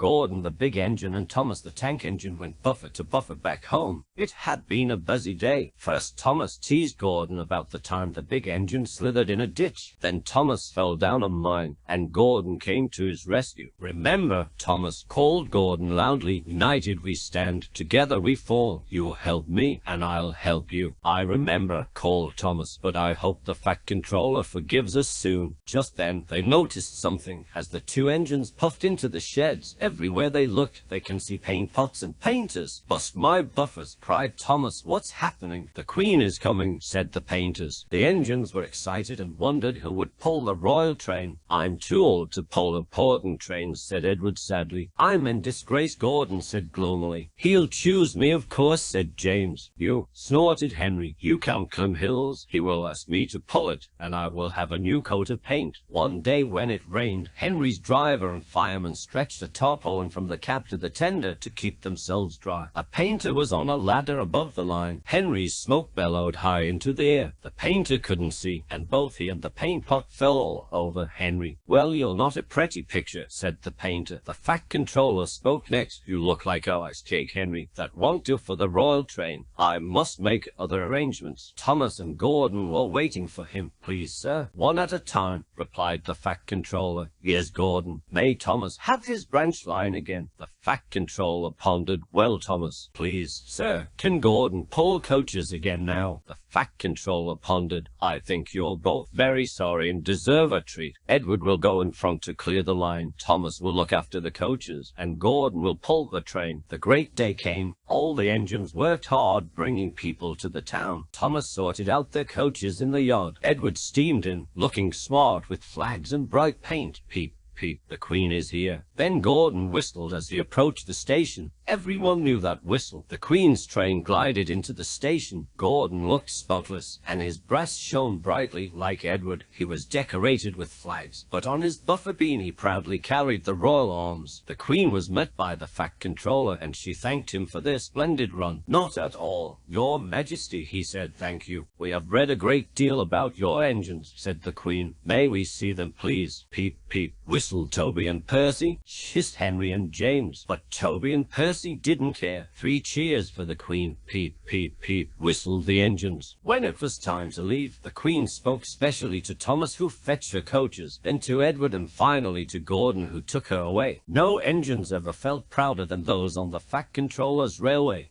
Gordon the big engine and Thomas the tank engine went buffer to buffer back home. It had been a busy day. First Thomas teased Gordon about the time the big engine slithered in a ditch. Then Thomas fell down a mine, and Gordon came to his rescue. "Remember," Thomas called Gordon loudly, "united we stand, together we fall. You'll help me, and I'll help you." "I remember," called Thomas, "but I hope the Fat Controller forgives us soon." Just then, they noticed something. As the two engines puffed into the sheds, everywhere they looked, they can see paint pots and painters. "Bust my buffers," cried Thomas. "What's happening?" "The Queen is coming," said the painters. The engines were excited and wondered who would pull the royal train. "I'm too old to pull important trains," said Edward sadly. "I'm in disgrace," Gordon said gloomily. "He'll choose me, of course," said James. "You," snorted Henry. "You can't climb hills. He will ask me to pull it, and I will have a new coat of paint." One day when it rained, Henry's driver and fireman stretched a tarpaulin from the cab to the tender to keep themselves dry. A painter was on a ladder above the line. Henry's smoke bellowed high into the air. The painter couldn't see, and both he and the paint pot fell all over Henry. "Well, you're not a pretty picture," said the painter. The Fat Controller spoke next. "You look like a ice cake, Henry. That won't do for the royal train. I must make other arrangements." Thomas and Gordon were waiting for him. "Please, sir." "One at a time," replied the Fat Controller. "Here's Gordon. May Thomas have his branch line again?" The Fat Controller pondered. "Well, Thomas, please, sir, can Gordon pull coaches again now?" The Fat Controller pondered. "I think you're both very sorry and deserve a treat. Edward will go in front to clear the line. Thomas will look after the coaches, and Gordon will pull the train." The great day came. All the engines worked hard, bringing people to the town. Thomas sorted out their coaches in the yard. Edward steamed in, looking smart with flags and bright paint. "Peep, peep, the Queen is here." Then Gordon whistled as he approached the station. Everyone knew that whistle. The Queen's train glided into the station. Gordon looked spotless, and his breast shone brightly like Edward. He was decorated with flags, but on his buffer bean he proudly carried the royal arms. The Queen was met by the Fat Controller, and she thanked him for their splendid run. "Not at all, Your Majesty," he said. "Thank you. We have read a great deal about your engines," said the Queen. "May we see them, please?" "Peep, peep," whistled Toby and Percy, hissed Henry and James. But Toby and Percy didn't care. 3 cheers for the Queen. "Peep, peep, peep," whistled the engines. When it was time to leave, the Queen spoke specially to Thomas, who fetched her coaches, then to Edward, and finally to Gordon, who took her away. No engines ever felt prouder than those on the Fat Controller's railway.